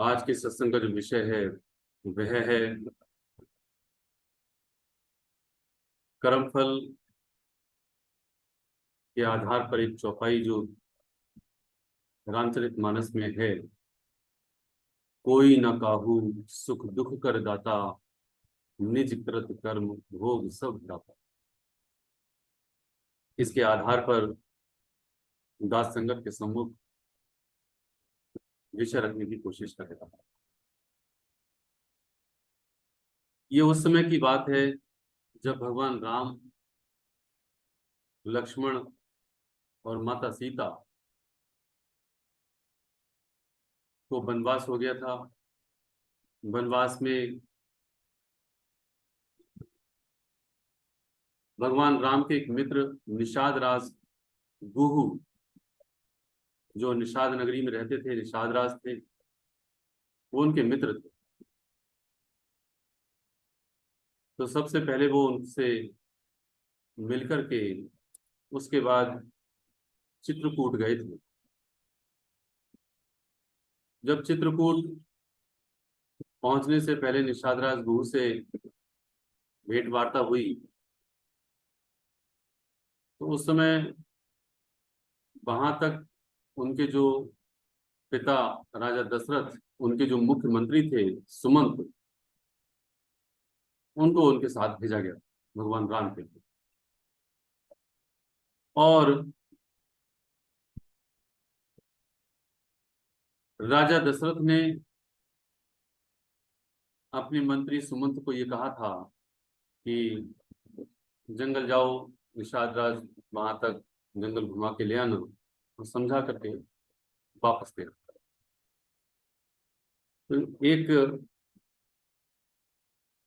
आज के सत्संग का जो विषय है वह है कर्मफल के आधार पर एक चौपाई जो रामचरितमानस में है। कोई न काहू सुख दुख कर दाता, निज कृत कर्म भोग सब दाता। इसके आधार पर दास संगत के सम्मुख विषय रखने की कोशिश कर रहा है। ये उस समय की बात है जब भगवान राम, लक्ष्मण और माता सीता को वनवास हो गया था। वनवास में भगवान राम के एक मित्र निषाद राज गुहू, जो निषाद नगरी में रहते थे, निषाद राज थे, वो उनके मित्र थे। तो सबसे पहले वो उनसे मिलकर के उसके बाद चित्रकूट गए थे। जब चित्रकूट पहुंचने से पहले निषाद राज गुहू से भेंट वार्ता हुई, तो उस समय वहां तक उनके जो पिता राजा दशरथ, उनके जो मुख्यमंत्री थे सुमंत, उनको उनके साथ भेजा गया भगवान राम के लिए। और राजा दशरथ ने अपने मंत्री सुमंत को ये कहा था कि जंगल जाओ, निषाद राज वहां तक जंगल घुमा के ले आना और समझा करके वापस ले आना। तो एक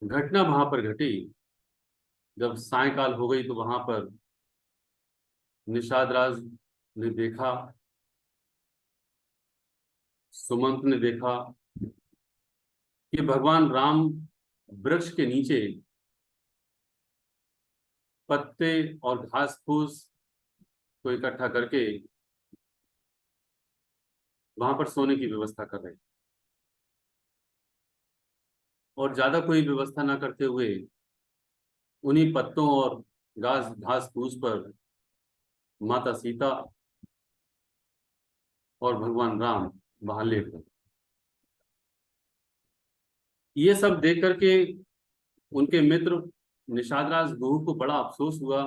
घटना वहां पर घटी। जब सायकाल हो गई तो वहां पर निषाद राज ने देखा, सुमंत ने देखा कि भगवान राम वृक्ष के नीचे पत्ते और घास फूस को इकट्ठा करके वहां पर सोने की व्यवस्था कर रहे। और ज्यादा कोई व्यवस्था ना करते हुए उन्हीं पत्तों और घास घास फूस पर माता सीता और भगवान राम वहां लेट गए। ये सब देख करके उनके मित्र निषाद राज गुहू को बड़ा अफसोस हुआ।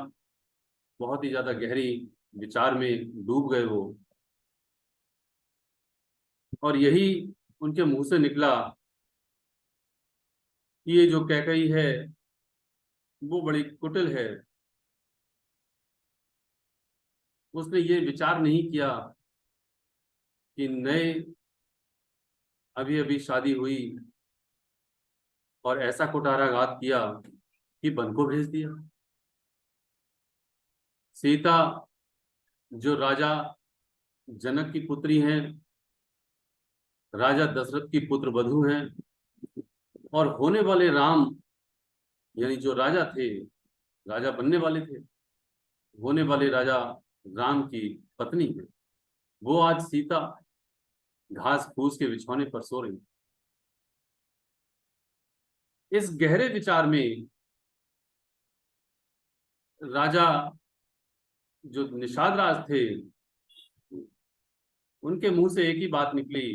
बहुत ही ज्यादा गहरी विचार में डूब गए वो। और यही उनके मुंह से निकला कि ये जो कैकई है वो बड़ी कुटिल है। उसने ये विचार नहीं किया कि नए अभी अभी शादी हुई और ऐसा कुठाराघात किया कि वन को भेज दिया। सीता जो राजा जनक की पुत्री हैं, राजा दशरथ की पुत्र वधू हैं, और होने वाले राम यानी जो राजा थे, राजा बनने वाले थे, होने वाले राजा राम की पत्नी है। वो आज सीता घास फूस के बिछौने पर सो रही। इस गहरे विचार में राजा जो निषाद राज थे, उनके मुंह से एक ही बात निकली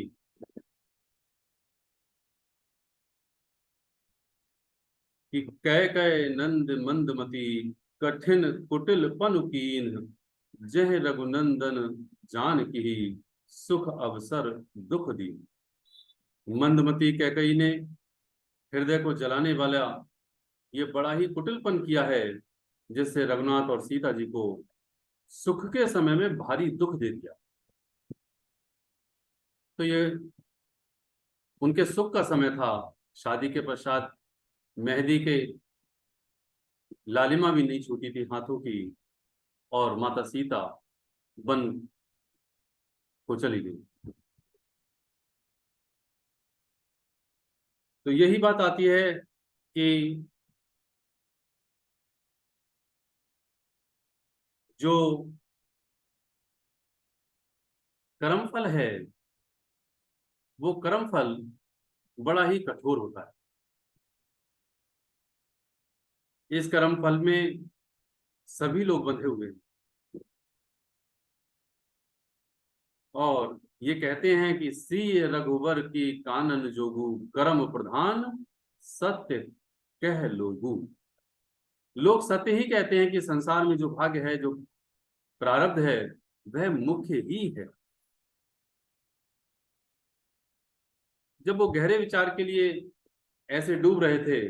कि कै कै नंद मंदमती, कठिन कुटिल पनुकीन, जह रघुनंदन जान की, सुख अवसर दुख दी। मंदमती कैकई ने हृदय को जलाने वाला ये बड़ा ही कुटिलपन किया है, जिससे रघुनाथ और सीता जी को सुख के समय में भारी दुख दे दिया। तो ये उनके सुख का समय था। शादी के पश्चात मेहंदी के लालिमा भी नहीं छूटी थी हाथों की, और माता सीता वन को चली गई। तो यही बात आती है कि जो कर्मफल है वो कर्म फल बड़ा ही कठोर होता है। इस कर्म फल में सभी लोग बंधे हुए हैं, और ये कहते हैं कि सी रघुवर की कानन जोगु, कर्म प्रधान सत्य कह लोगु। लोग सत्य ही कहते हैं कि संसार में जो भाग्य है, जो प्रारब्ध है, वह मुख्य ही है। जब वो गहरे विचार के लिए ऐसे डूब रहे थे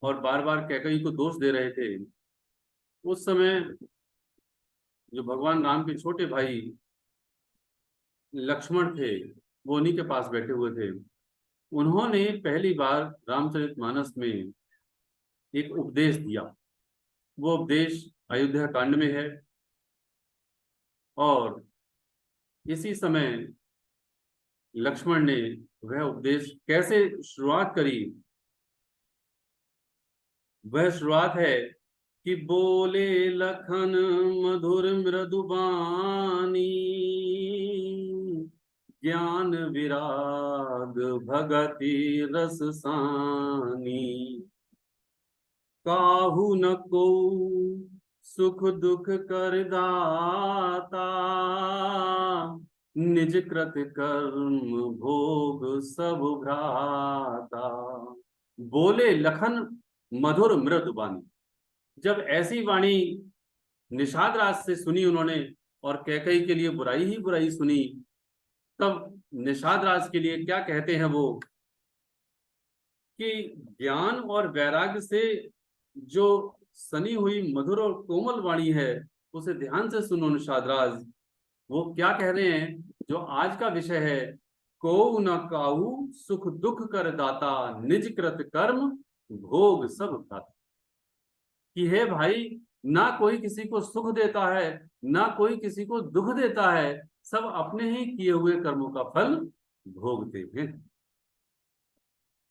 और बार बार कैकेयी को दोष दे रहे थे, उस समय जो भगवान राम के छोटे भाई लक्ष्मण थे, वो उन्हीं के पास बैठे हुए थे। उन्होंने पहली बार रामचरितमानस में एक उपदेश दिया। वो उपदेश अयोध्या कांड में है, और इसी समय लक्ष्मण ने वह उपदेश कैसे शुरुआत करी। वह शुरुआत है कि बोले लखन मधुर मृदु बानी, ज्ञान विराग भगति रस सानी, काहू न को सुख दुख कर दाता, निज कृत कर्म भोग सब भ्राता। बोले लखन मधुर मृदु बानी। जब ऐसी वाणी निषाद राज से सुनी उन्होंने, और कैकेयी के लिए बुराई ही बुराई सुनी, तब निषाद राज के लिए क्या कहते हैं वो, कि ज्ञान और वैराग्य से जो सनी हुई मधुर और कोमल वाणी है, उसे ध्यान से सुनो निषाद राज। वो क्या कह रहे हैं, जो आज का विषय है, को न काहू सुख दुख कर दाता, निज कृत कर्म भोग सब भ्राता। कि हे भाई, ना कोई किसी को सुख देता है, ना कोई किसी को दुख देता है, सब अपने ही किए हुए कर्मों का फल भोगते हैं।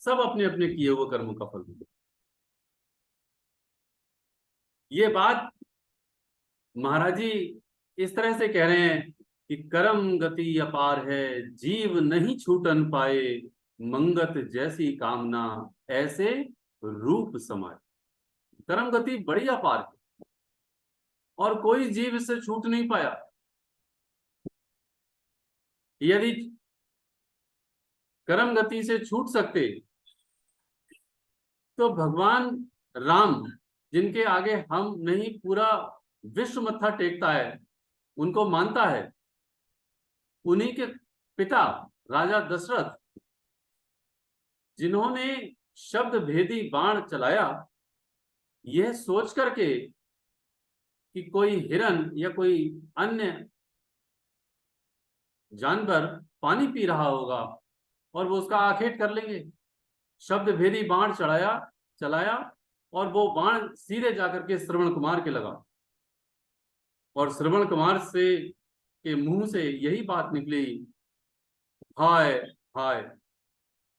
सब अपने अपने किए हुए कर्मों का फल भोगते। ये बात महाराज जी इस तरह से कह रहे हैं कि कर्म गति अपार है, जीव नहीं छूटन पाए, मंगत जैसी कामना ऐसे रूप समाये। कर्म गति बड़ी अपार है, और कोई जीव इससे छूट नहीं पाया। यदि कर्म गति से छूट सकते, तो भगवान राम, जिनके आगे हम नहीं पूरा विश्व मत्था टेकता है, उनको मानता है, उन्हीं के पिता राजा दशरथ, जिन्होंने शब्द भेदी बाण चलाया, यह सोच करके कि कोई हिरन या कोई अन्य जानवर पानी पी रहा होगा और वो उसका आखेट कर लेंगे, शब्द भेदी बाण चलाया, और वो बाण सीधे जाकर के श्रवण कुमार के लगा, और श्रवण कुमार से के मुंह से यही बात निकली, हाय हाय।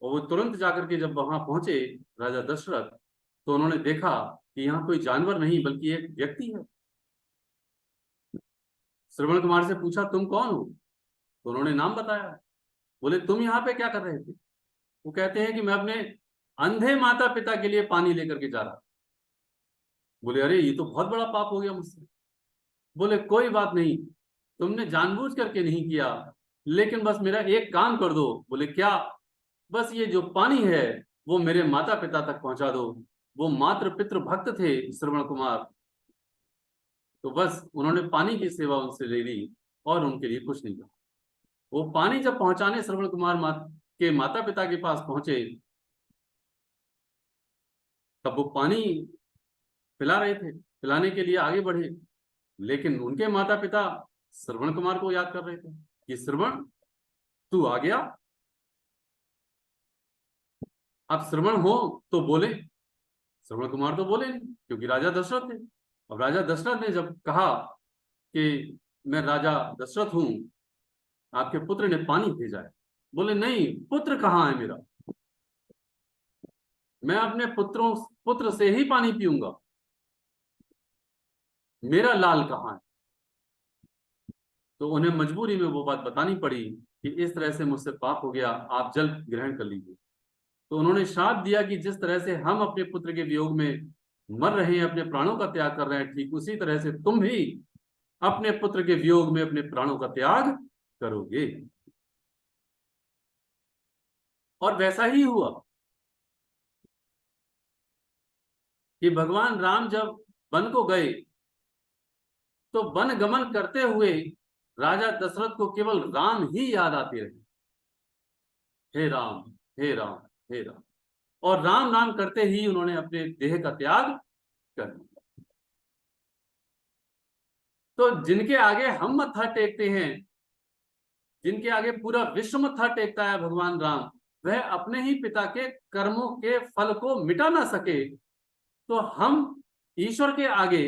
और वो तुरंत जाकर के जब वहां पहुंचे राजा दशरथ, तो उन्होंने देखा कि यहाँ कोई जानवर नहीं बल्कि एक व्यक्ति है। श्रवण कुमार से पूछा, तुम कौन हो? तो उन्होंने नाम बताया। बोले, तुम यहाँ पे क्या कर रहे थे? वो कहते हैं कि मैं अपने अंधे माता पिता के लिए पानी लेकर के जा रहा। बोले, अरे ये तो बहुत बड़ा पाप हो गया मुझसे। बोले, कोई बात नहीं, तुमने जानबूझ करके नहीं किया, लेकिन बस मेरा एक काम कर दो। बोले, क्या? बस ये जो पानी है वो मेरे माता पिता तक पहुंचा दो। वो मातृ पितृ भक्त थे श्रवण कुमार, तो बस उन्होंने पानी की सेवा उनसे ले ली और उनके लिए कुछ नहीं कहा। वो पानी जब पहुंचाने श्रवण कुमार के माता पिता के पास पहुंचे, तब वो पानी पिला रहे थे, पिलाने के लिए आगे बढ़े, लेकिन उनके माता पिता श्रवण कुमार को याद कर रहे थे कि श्रवण, तू आ गया, अब श्रवण हो तो बोले। श्रवण कुमार तो बोले नहीं, क्योंकि राजा दशरथ थे। अब राजा दशरथ ने जब कहा कि मैं राजा दशरथ हूं, आपके पुत्र ने पानी भेजा है। बोले, नहीं, पुत्र कहाँ है मेरा? मैं अपने पुत्र से ही पानी पीऊंगा, मेरा लाल कहाँ है? तो उन्हें मजबूरी में वो बात बतानी पड़ी कि इस तरह से मुझसे पाप हो गया, आप जल ग्रहण कर लीजिए। तो उन्होंने श्राप दिया कि जिस तरह से हम अपने पुत्र के वियोग में मर रहे हैं, अपने प्राणों का त्याग कर रहे हैं, ठीक उसी तरह से तुम भी अपने पुत्र के वियोग में अपने प्राणों का त्याग करोगे। और वैसा ही हुआ कि भगवान राम जब वन को गए तो वन गमन करते हुए राजा दशरथ को केवल राम ही याद आते रहे। हे राम, हे राम, हे राम। और राम नाम करते ही उन्होंने अपने देह का त्याग कर दिया। तो जिनके आगे हम मत्था टेकते हैं, जिनके आगे पूरा विश्व मत्था टेकता है भगवान राम, वह अपने ही पिता के कर्मों के फल को मिटा ना सके, तो हम ईश्वर के आगे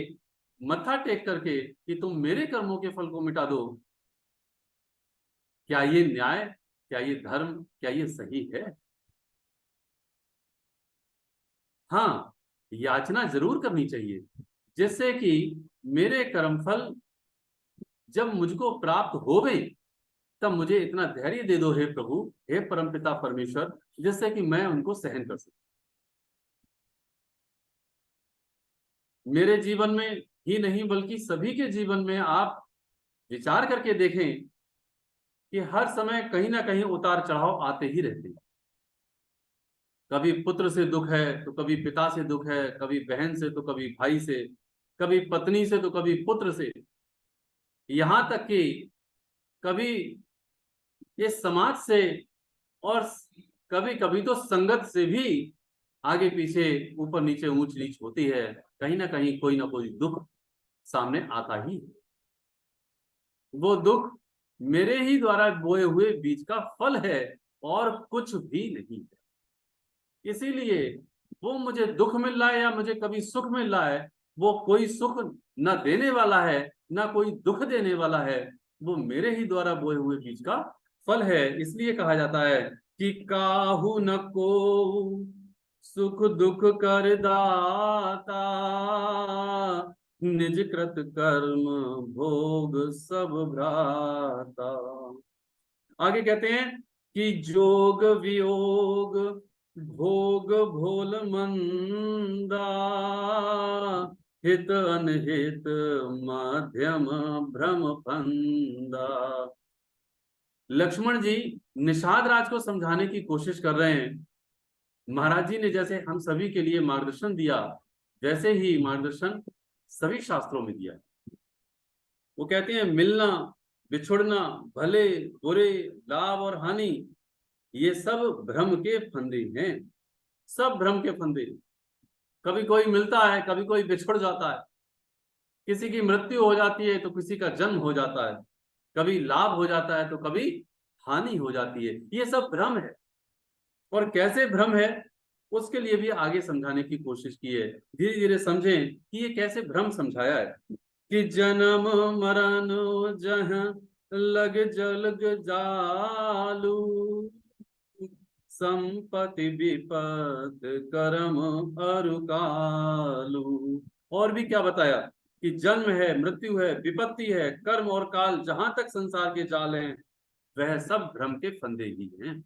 मत्था टेक करके कि तुम मेरे कर्मों के फल को मिटा दो, क्या ये न्याय, क्या ये धर्म, क्या ये सही है? हाँ, याचना जरूर करनी चाहिए, जिससे कि मेरे कर्मफल जब मुझको प्राप्त हो गई, तब मुझे इतना धैर्य दे दो हे प्रभु, हे परमपिता परमेश्वर, जिससे कि मैं उनको सहन कर सकूं। मेरे जीवन में ही नहीं बल्कि सभी के जीवन में आप विचार करके देखें कि हर समय कहीं ना कहीं उतार चढ़ाव आते ही रहते हैं। कभी पुत्र से दुख है तो कभी पिता से दुख है, कभी बहन से तो कभी भाई से, कभी पत्नी से तो कभी पुत्र से, यहां तक कि कभी ये समाज से, और कभी कभी तो संगत से भी आगे पीछे, ऊपर नीचे, ऊंच नीच होती है। कहीं ना कोई दुख सामने आता ही है। वो दुख मेरे ही द्वारा बोए हुए बीज का फल है और कुछ भी नहीं है। इसीलिए वो मुझे दुख मिल रहा है या मुझे कभी सुख मिल रहा है, वो कोई सुख न देने वाला है, ना कोई दुख देने वाला है, वो मेरे ही द्वारा बोए हुए बीज का फल है। इसलिए कहा जाता है कि काहू न को सुख दुख कर दाता, निज कृत कर्म भोग सब भ्राता। आगे कहते हैं कि जोग वियोग भोग भोल मंदा, हित अनहित मध्यम भ्रम फंदा। लक्ष्मण जी निषाद राज को समझाने की कोशिश कर रहे हैं। महाराज जी ने जैसे हम सभी के लिए मार्गदर्शन दिया, वैसे ही मार्गदर्शन सभी शास्त्रों में दिया। वो कहते हैं मिलना, बिछुड़ना, भले बुरे, लाभ और हानि, ये सब भ्रम के फंदे हैं। सब भ्रम के फंदे। कभी कोई मिलता है, कभी कोई बिछुड़ जाता है, किसी की मृत्यु हो जाती है तो किसी का जन्म हो जाता है, कभी लाभ हो जाता है तो कभी हानि हो जाती है। ये सब भ्रम है। और कैसे भ्रम है, उसके लिए भी आगे समझाने की कोशिश की है। धीरे धीरे समझें कि ये कैसे भ्रम समझाया है। कि जन्म मरण जहाँ लग जलग जालू, संपत्ति विपद कर्म अरुकालू। और भी क्या बताया कि जन्म है, मृत्यु है, विपत्ति है, कर्म और काल, जहां तक संसार के जाल हैं, वह सब भ्रम के फंदे ही हैं।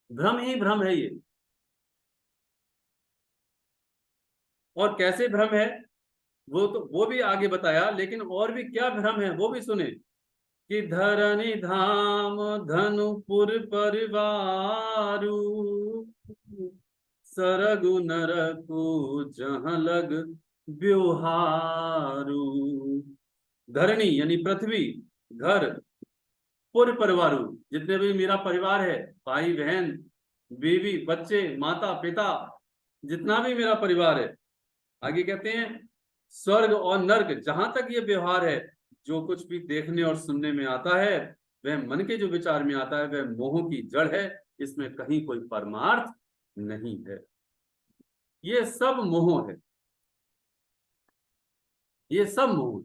भ्रम ही भ्रम है ये। और कैसे भ्रम है, वो तो वो भी आगे बताया, लेकिन और भी क्या भ्रम है वो भी सुने। कि धरनी धाम धनुपुर परिवारू, सरगु नरकु जहाँ लग ब्योहारू। धरणी यानी पृथ्वी, घर, पुर परिवारू, जितने भी मेरा परिवार है, भाई बहन, बीवी, बच्चे, माता पिता, जितना भी मेरा परिवार है। आगे कहते हैं स्वर्ग और नर्क, जहां तक ये व्यवहार है, जो कुछ भी देखने और सुनने में आता है, वह मन के जो विचार में आता है, वह मोह की जड़ है। इसमें कहीं कोई परमार्थ नहीं है। ये सब मोह है, ये सब मोह।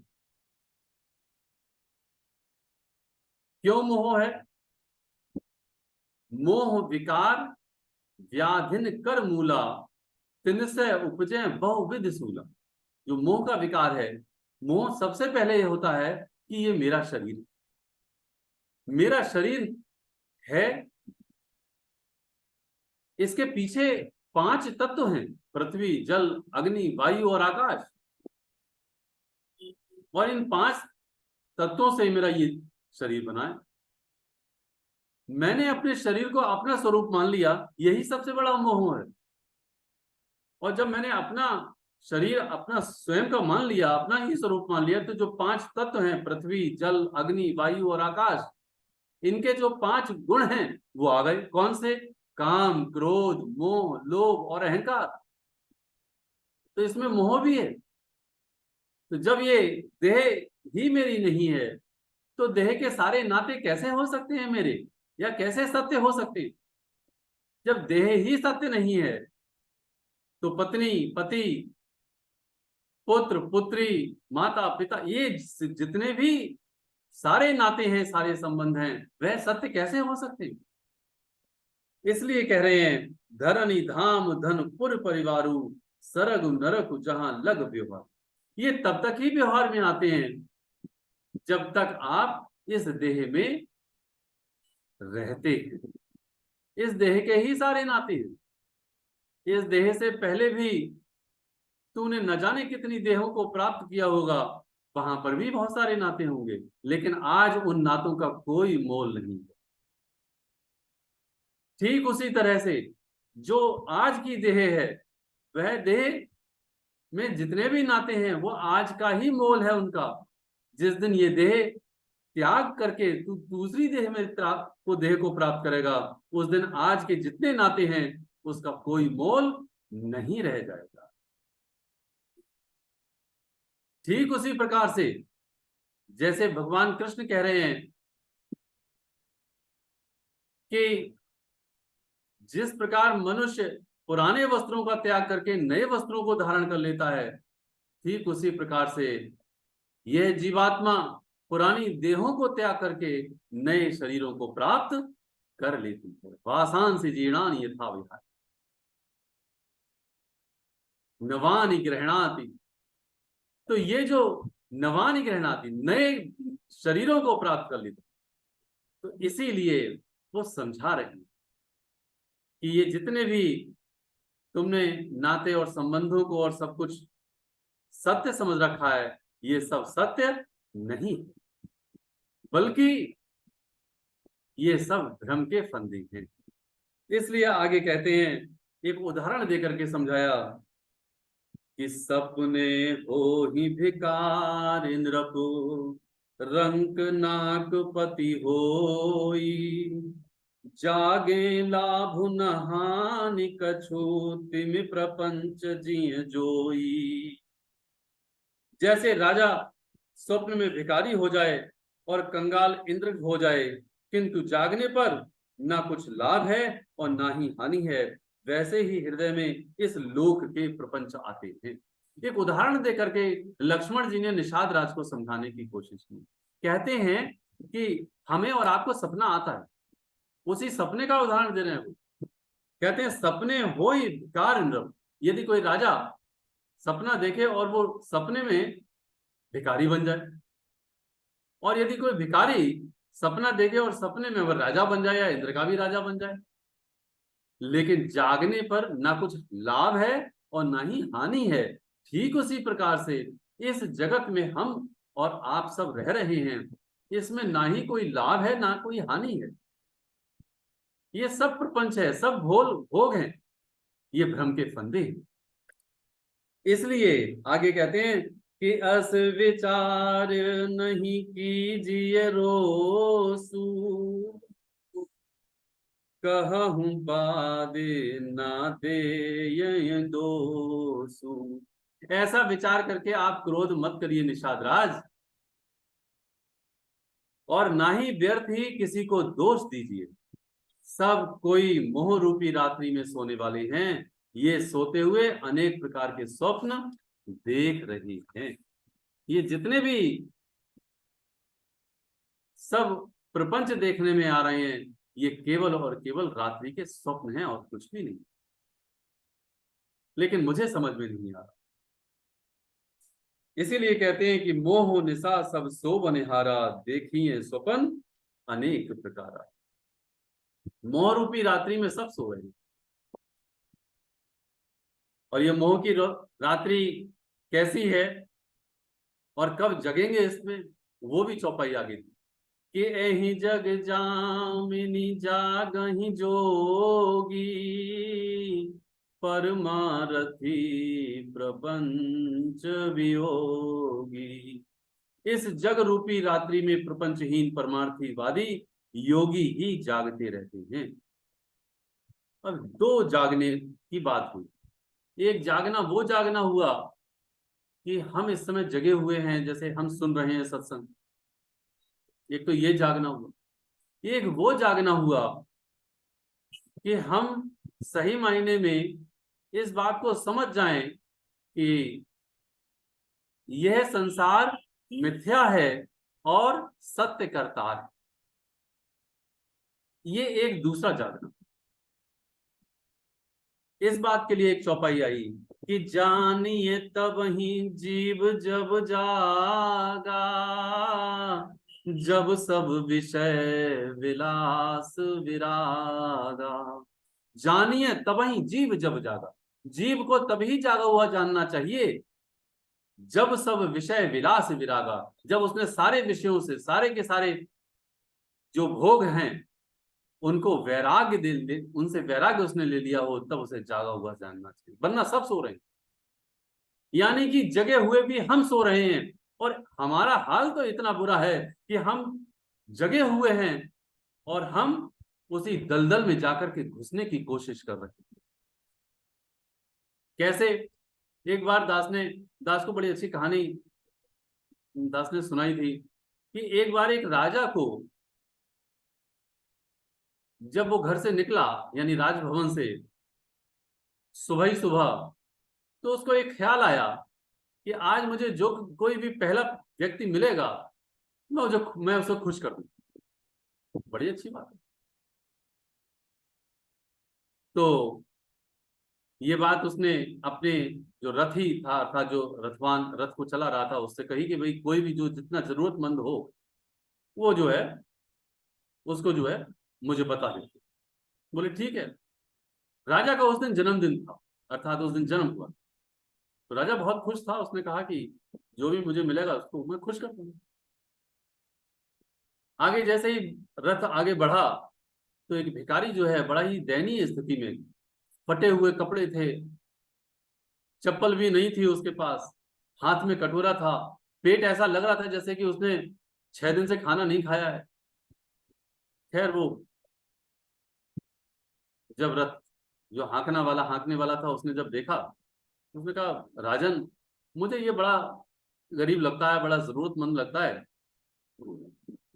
क्यों मोह है? मोह विकार व्याधिन कर मूला, तिनसे उपजे बहुविध सूला। जो मोह का विकार है, मोह सबसे पहले ये होता है कि ये मेरा शरीर, मेरा शरीर है, इसके पीछे 5 तत्व हैं, पृथ्वी, जल, अग्नि, वायु और आकाश। और इन 5 तत्वों से मेरा ये शरीर बना है। मैंने अपने शरीर को अपना स्वरूप मान लिया, यही सबसे बड़ा मोह है। और जब मैंने अपना शरीर अपना स्वयं का मान लिया, अपना ही स्वरूप मान लिया, तो जो 5 तत्व हैं, पृथ्वी, जल, अग्नि, वायु और आकाश, इनके जो 5 गुण हैं वो आ गए। कौन से? काम, क्रोध, मोह, लोभ और अहंकार। तो इसमें मोह भी है। तो जब ये देह ही मेरी नहीं है, तो देह के सारे नाते कैसे हो सकते हैं मेरे, या कैसे सत्य हो सकते हैं? जब देह ही सत्य नहीं है, तो पत्नी, पति, पुत्र, पुत्री, माता, पिता, ये जितने भी सारे नाते हैं, सारे संबंध हैं, वह सत्य कैसे हो सकते हैं? इसलिए कह रहे हैं, धरनी धाम धन पुर परिवारू, सरग नरक जहां लग व्यवहार। ये तब तक ही व्यवहार में आते हैं जब तक आप इस देह में रहते हैं। इस देह के ही सारे नाते हैं। इस देह से पहले भी तूने न जाने कितनी देहों को प्राप्त किया होगा, वहां पर भी बहुत सारे नाते होंगे, लेकिन आज उन नातों का कोई मोल नहीं है। ठीक उसी तरह से जो आज की देह है, वह देह में जितने भी नाते हैं वो आज का ही मोल है उनका। जिस दिन ये देह त्याग करके तू दूसरी देह में देह को प्राप्त करेगा, उस दिन आज के जितने नाते हैं उसका कोई मोल नहीं रह जाएगा। ठीक उसी प्रकार से जैसे भगवान कृष्ण कह रहे हैं कि जिस प्रकार मनुष्य पुराने वस्त्रों का त्याग करके नए वस्त्रों को धारण कर लेता है, ठीक उसी प्रकार से यह जीवात्मा पुरानी देहों को त्याग करके नए शरीरों को प्राप्त कर लेती है। वासांसि जीर्णानि यथा विहाय नवानि गृह्णाति। तो ये जो नवानि गृह्णाति, नए शरीरों को प्राप्त कर लेती, तो इसीलिए वो समझा रही कि ये जितने भी तुमने नाते और संबंधों को और सब कुछ सत्य समझ रखा है, ये सब सत्य नहीं, बल्कि ये सब भ्रम के फंदे हैं। इसलिए आगे कहते हैं, एक उदाहरण देकर के समझाया कि सपने हो ही भिकार नृपु, रंक नाक पति होई, जागे लाभ न हानि कछु, तिम प्रपंच जिय जोई। जैसे राजा स्वप्न में भिखारी हो जाए और कंगाल इंद्र हो जाए, किंतु जागने पर ना कुछ लाभ है और ना ही हानि है, वैसे ही हृदय में इस लोक के प्रपंच आते हैं। एक उदाहरण देकर के लक्ष्मण जी ने निषाद राज को समझाने की कोशिश की। कहते हैं कि हमें और आपको सपना आता है, उसी सपने का उदाहरण दे रहे हैं। कहते हैं सपने हो ही भिकार नृप। यदि कोई राजा सपना देखे और वो सपने में भिखारी बन जाए, और यदि कोई भिखारी सपना देखे और सपने में वह राजा बन जाए या इंद्र का भी राजा बन जाए, लेकिन जागने पर ना कुछ लाभ है और ना ही हानि है, ठीक उसी प्रकार से इस जगत में हम और आप सब रह रहे हैं, इसमें ना ही कोई लाभ है ना कोई हानि है। ये सब प्रपंच है, सब भोग हैं, ये भ्रम के फंदे हैं। इसलिए आगे कहते हैं कि अस विचार नहीं कीजिए रोसु, कहूं बादे ना दे दोसु। ऐसा विचार करके आप क्रोध मत करिए निषाद राज, और ना ही व्यर्थ ही किसी को दोष दीजिए। सब कोई मोह रूपी रात्रि में सोने वाले हैं, ये सोते हुए अनेक प्रकार के स्वप्न देख रहे हैं। ये जितने भी सब प्रपंच देखने में आ रहे हैं, ये केवल और केवल रात्रि के स्वप्न हैं और कुछ भी नहीं। लेकिन मुझे समझ में नहीं आ रहा, इसीलिए कहते हैं कि मोह निशा सब सो बनिहारा, देखिए स्वपन अनेक प्रकारा। मोह रूपी रात्रि में सब सो रहे हैं, और ये मोह की रात्रि कैसी है और कब जगेंगे इसमें, वो भी चौपाई आगे दी कि एहि जग जामिनी जागहि जोगी, परमारथी प्रपंच वियोगी। इस जग रूपी रात्रि में प्रपंचहीन परमार्थीवादी योगी ही जागते रहते हैं। अब दो जागने की बात हुई। एक जागना वो जागना हुआ कि हम इस समय जगे हुए हैं, जैसे हम सुन रहे हैं सत्संग, एक तो ये जागना हुआ। एक वो जागना हुआ कि हम सही मायने में इस बात को समझ जाएं कि यह संसार मिथ्या है और सत्य करता है। ये एक दूसरा जागना। इस बात के लिए एक चौपाई आई कि जानिए तब ही जीव जब जागा, जब सब विषय विलास विरागा। जानिए तब ही जीव जब जागा। जीव को तभी जागा हुआ जानना चाहिए जब सब विषय विलास विरागा, जब उसने सारे विषयों से, सारे के सारे जो भोग हैं उनको वैराग्य दे, उनसे वैराग्य उसने ले लिया हो, तब उसे जागा हुआ जानना चाहिए। वरना सब सो रहे हैं, यानी कि जगे हुए भी हम सो रहे हैं। और हमारा हाल तो इतना बुरा है कि हम जगे हुए हैं और हम उसी दलदल में जाकर के घुसने की कोशिश कर रहे हैं। कैसे? एक बार दास को बड़ी अच्छी कहानी दास ने सुनाई थी कि एक बार एक राजा को, जब वो घर से निकला यानी राजभवन से सुबह ही सुबह, तो उसको एक ख्याल आया कि आज मुझे जो कोई भी पहला व्यक्ति मिलेगा मैं उसे खुश कर दूं। बड़ी अच्छी बात है। तो ये बात उसने अपने जो रथी था जो रथवान रथ को चला रहा था उससे कही कि भाई कोई भी जो जितना जरूरतमंद हो वो जो है उसको जो है मुझे बता दे। बोले ठीक है। राजा का उस दिन जन्मदिन था, अर्थात उस दिन जन्म हुआ। तो राजा बहुत खुश था, उसने कहा कि जो भी मुझे मिलेगा उसको मैं खुश कर दूंगा। आगे जैसे ही रथ आगे बढ़ा तो एक भिखारी जो है बड़ा ही दयनीय स्थिति में, फटे हुए कपड़े थे, चप्पल भी नहीं थी उसके पास, हाथ में कटोरा था, पेट ऐसा लग रहा था जैसे कि उसने 6 दिन से खाना नहीं खाया है। खैर वो जब रथ जो हाँकने वाला था उसने जब देखा, उसने कहा राजन मुझे ये बड़ा गरीब लगता है, बड़ा जरूरतमंद लगता है,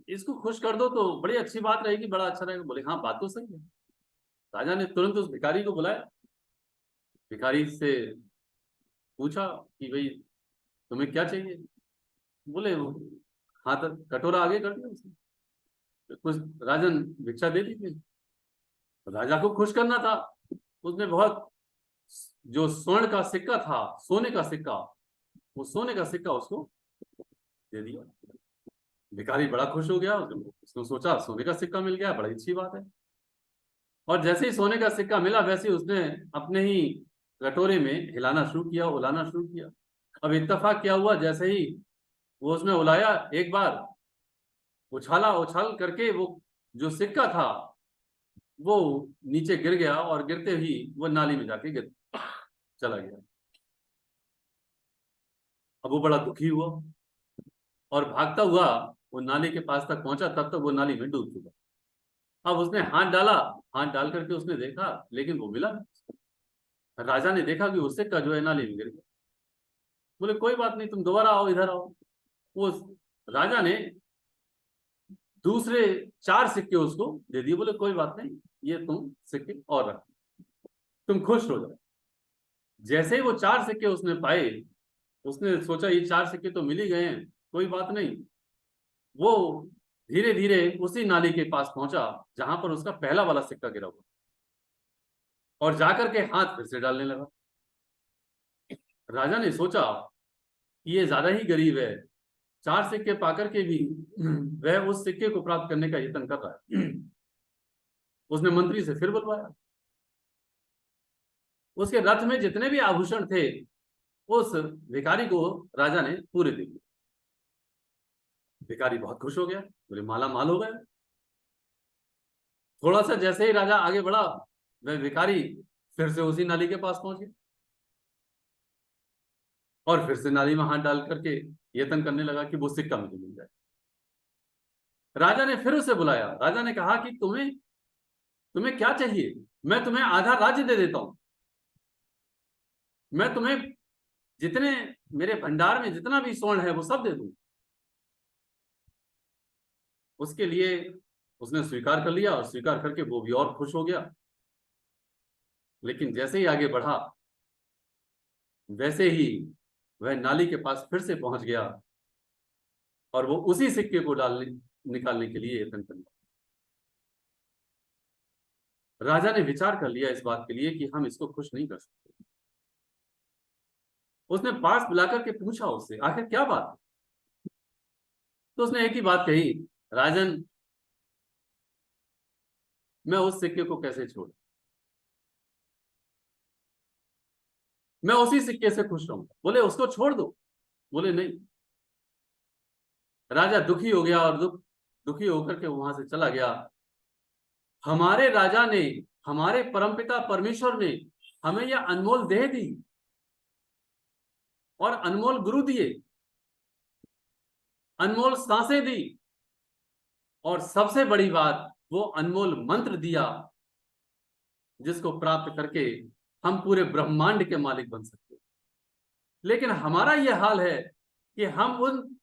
इसको खुश कर दो तो बड़ी अच्छी बात रहेगी, बड़ा अच्छा रहेगा। बोले हाँ बात तो सही है। राजा ने तुरंत उस भिखारी को बुलाया, भिखारी से पूछा कि भाई तुम्हें क्या चाहिए। बोले वो हाथ कटोरा आगे कर दिया उसने, कुछ राजन भिक्षा दे दी थी। राजा को खुश करना था, उसने बहुत जो स्वर्ण का सिक्का था, सोने का सिक्का, वो सोने का सिक्का उसको दे दिया। भिखारी बड़ा खुश हो गया, उसने सोचा सोने का सिक्का मिल गया, बड़ी अच्छी बात है। और जैसे ही सोने का सिक्का मिला वैसे ही उसने अपने ही कटोरे में हिलाना शुरू किया, उलाना शुरू किया। अब इत्तेफाक क्या हुआ, जैसे ही वो उसने उलाया एक बार, उछाला, उछाल करके वो जो सिक्का था वो नीचे गिर गया और गिरते ही वो नाली में जाके गिर चला गया। अब वो बड़ा दुखी हुआ और भागता हुआ वो नाली के पास तक पहुंचा, तब तक वो नाली में डूब चुका। अब उसने हाथ डाला, हाथ डाल करके उसने देखा लेकिन वो मिला नहीं। राजा ने देखा कि वो सिक्का जो है नाली में गिर गया। बोले कोई बात नहीं, तुम दोबारा आओ, इधर आओ। वो राजा ने दूसरे 4 सिक्के उसको दे दिए। बोले कोई बात नहीं, ये तुम सिक्के और रख, तुम खुश हो जाओ। जैसे ही वो 4 सिक्के उसने पाए, उसने सोचा ये 4 सिक्के तो मिल ही गए हैं, कोई बात नहीं। वो धीरे धीरे उसी नाली के पास पहुंचा जहां पर उसका पहला वाला सिक्का गिरा हुआ, और जाकर के हाथ फिर से डालने लगा। राजा ने सोचा कि ये ज्यादा ही गरीब है, 4 सिक्के पाकर के भी वह उस सिक्के को प्राप्त करने का यत्न कर रहा है। उसने मंत्री से फिर बुलवाया। उसके रथ में जितने भी आभूषण थे उस भिखारी को राजा ने पूरे दे दिए। भिखारी बहुत खुश हो गया, बोले माला माल हो गया। थोड़ा सा जैसे ही राजा आगे बढ़ा, वह भिखारी फिर से उसी नाली के पास पहुंच गया और फिर से नाली में हाथ डाल करके यत्न करने लगा कि वो सिक्का मुझे मिल जाए। राजा ने फिर उसे बुलाया। राजा ने कहा कि तुम्हें तुम्हें क्या चाहिए? मैं तुम्हें आधा राज्य दे देता हूं। मैं तुम्हें जितने मेरे भंडार में जितना भी स्वर्ण है वो सब दे दूं। उसके लिए उसने स्वीकार कर लिया और स्वीकार करके वो भी और खुश हो गया। लेकिन जैसे ही आगे बढ़ा वैसे ही वह नाली के पास फिर से पहुंच गया और वो उसी सिक्के को निकालने के लिए यत्न कर लिया। राजा ने विचार कर लिया इस बात के लिए कि हम इसको खुश नहीं कर सकते। उसने पास बुलाकर के पूछा उससे, आखिर क्या बात है? तो उसने एक ही बात कही, राजन, मैं उस सिक्के को कैसे छोड़, मैं उसी सिक्के से खुश रहूंगा। बोले उसको छोड़ दो। बोले नहीं। राजा दुखी हो गया और दुखी होकर के वहां से चला गया। हमारे राजा ने, हमारे परमपिता परमेश्वर ने हमें यह अनमोल देह दी और अनमोल गुरु दिए, अनमोल सांसें दी और सबसे बड़ी बात वो अनमोल मंत्र दिया जिसको प्राप्त करके हम पूरे ब्रह्मांड के मालिक बन सकते। लेकिन हमारा यह हाल है कि हम उन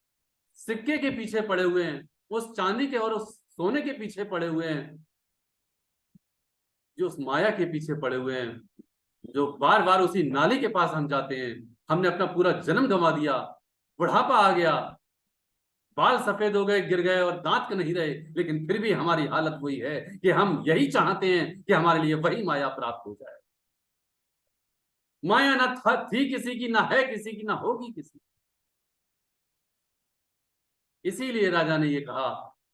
सिक्के के पीछे पड़े हुए हैं, उस चांदी के और उस सोने के पीछे पड़े हुए हैं, जो उस माया के पीछे पड़े हुए हैं, जो बार बार उसी नाली के पास हम जाते हैं। हमने अपना पूरा जन्म गंवा दिया, बुढ़ापा आ गया, बाल सफेद हो गए, गिर गए और दांत नहीं रहे, लेकिन फिर भी हमारी हालत वही है कि हम यही चाहते हैं कि हमारे लिए वही माया प्राप्त हो जाए। माया ना थी किसी की, ना है किसी की, ना होगी किसी की। इसीलिए राजा ने ये कहा,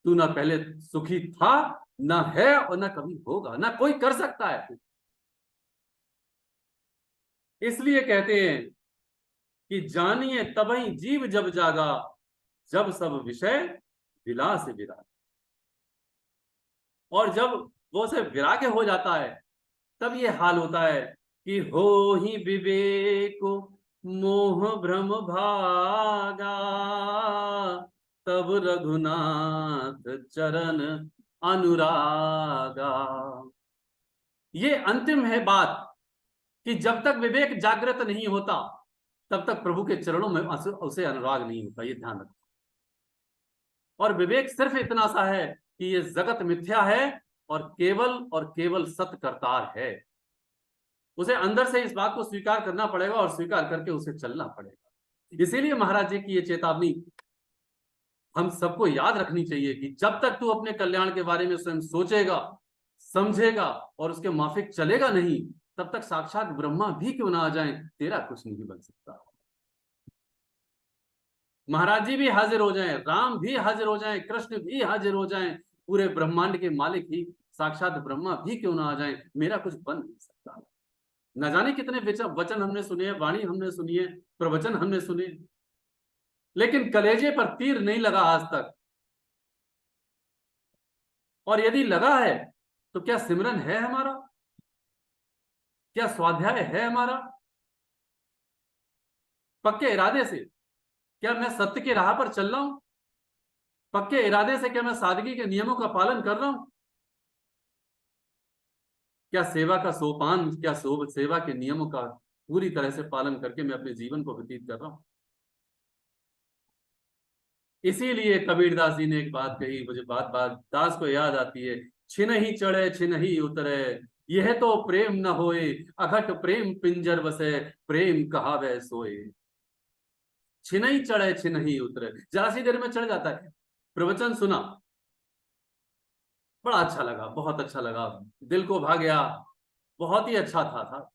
तू ना पहले सुखी था, ना है और ना कभी होगा, ना कोई कर सकता है। इसलिए कहते हैं कि जानिए तबही जीव जब जागा, जब सब विषय विलास विराग। और जब वो से विराग्य हो जाता है तब ये हाल होता है कि हो ही विवेक मोह भ्रम भागा, तब रघुनाथ चरण अनुरागा। ये अंतिम है बात कि जब तक विवेक जागृत नहीं होता तब तक प्रभु के चरणों में उसे अनुराग नहीं होता। ये ध्यान रखो। और विवेक सिर्फ इतना सा है कि ये जगत मिथ्या है और केवल सत्य करतार है। उसे अंदर से इस बात को स्वीकार करना पड़ेगा और स्वीकार करके उसे चलना पड़ेगा। इसीलिए महाराज जी की ये चेतावनी हम सबको याद रखनी चाहिए कि जब तक तू अपने कल्याण के बारे में स्वयं सोचेगा, समझेगा और उसके माफिक चलेगा नहीं, तब तक साक्षात ब्रह्मा भी क्यों ना आ जाए, तेरा कुछ नहीं बन सकता। महाराज जी भी हाजिर हो जाएं, राम भी हाजिर हो जाएं, कृष्ण भी हाजिर हो जाएं, पूरे ब्रह्मांड के मालिक ही साक्षात ब्रह्मा भी क्यों ना आ जाएं, मेरा कुछ बन नहीं सकता। न जाने कितने वचन हमने सुने, वाणी हमने सुनी है, प्रवचन हमने सुने, लेकिन कलेजे पर तीर नहीं लगा आज तक। और यदि लगा है तो क्या सिमरन है हमारा? क्या स्वाध्याय है हमारा? पक्के इरादे से क्या मैं सत्य के राह पर चल रहा हूं? पक्के इरादे से क्या मैं सादगी के नियमों का पालन कर रहा हूं? क्या सेवा का सोपान, क्या सेवा के नियमों का पूरी तरह से पालन करके मैं अपने जीवन को व्यतीत कर रहा हूं? इसीलिए कबीरदास जी ने एक बात कही, मुझे बात बात दास को याद आती है, छिन ही चढ़े छिन ही उतरे, यह तो प्रेम न होए, अघट प्रेम पिंजर बसे, प्रेम कहावे सोए। छिन ही चढ़े छिन ही उतरे, जरा सी देर में चढ़ जाता है। प्रवचन सुना, बड़ा अच्छा लगा, बहुत अच्छा लगा, दिल को भा गया, बहुत ही अच्छा था।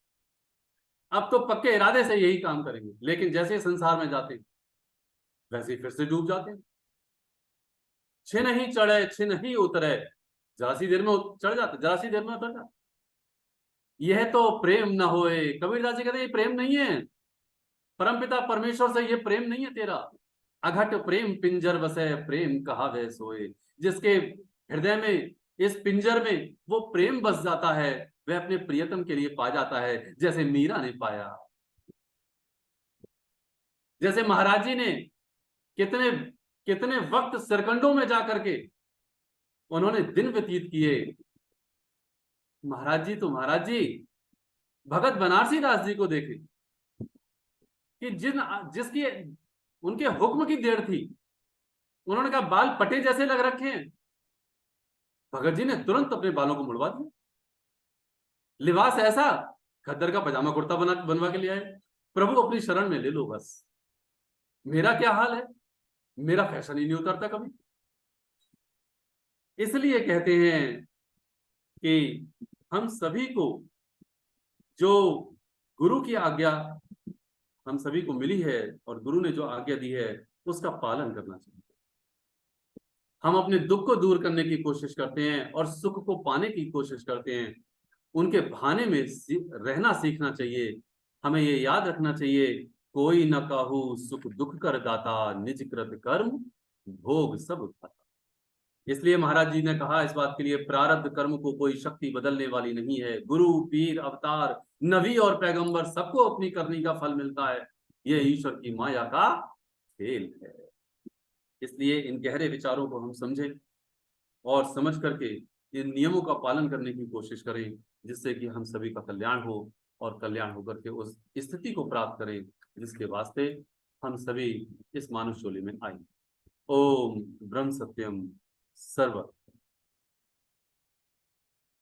अब तो पक्के इरादे से यही काम करेंगे, लेकिन जैसे संसार में जाते वैसे ही फिर से डूब जाते हैं। छिन ही चढ़े छिन ही उतरे, जरा सी देर में चढ़ जाते, जरा सी देर में उतर जाते। यह तो प्रेम न होए, कबीरदास जी कहते हैं ये प्रेम नहीं है, परमपिता परमेश्वर से ये प्रेम नहीं है तेरा। अघट प्रेम पिंजर बसे, प्रेम कहावे सोए। जिसके हृदय में, इस पिंजर में वो प्रेम बस जाता है, वह अपने प्रियतम के लिए पा जाता है, जैसे मीरा ने पाया, जैसे महाराज जी ने कितने कितने वक्त सरकंडों में जाकर के उन्होंने दिन व्यतीत किए। महाराज जी तो महाराज जी भगत बनारसी दास जी को देखे कि जिसकी उनके हुक्म की देर थी, उन्होंने कहा बाल पटे जैसे लग रखे हैं, भगत जी ने तुरंत अपने बालों को मुड़वा दिया। लिबास ऐसा, खद्दर का पजामा कुर्ता बनवा के ले आए। प्रभु अपनी शरण में ले लो बस। मेरा क्या हाल है, मेरा फैशन ही नहीं उतरता कभी। इसलिए कहते हैं कि हम सभी को जो गुरु की आज्ञा हम सभी को मिली है और गुरु ने जो आज्ञा दी है उसका पालन करना चाहिए। हम अपने दुख को दूर करने की कोशिश करते हैं और सुख को पाने की कोशिश करते हैं, उनके बहाने में रहना सीखना चाहिए। हमें ये याद रखना चाहिए, कोई न काहू सुख दुख कर दाता, निज कृत कर्म भोग सब उठाता। इसलिए महाराज जी ने कहा इस बात के लिए, प्रारब्ध कर्म को कोई शक्ति बदलने वाली नहीं है। गुरु पीर अवतार नबी और पैगंबर सबको अपनी करनी का फल मिलता है, यह ईश्वर की माया का खेल है। इसलिए इन गहरे विचारों को हम समझें और समझ करके इन नियमों का पालन करने की कोशिश करें, जिससे कि हम सभी का कल्याण हो और कल्याण होकर के उस स्थिति को प्राप्त करें जिसके वास्ते हम सभी इस मानुष शोले में आए। ओम ब्रह्म सत्यम सर्व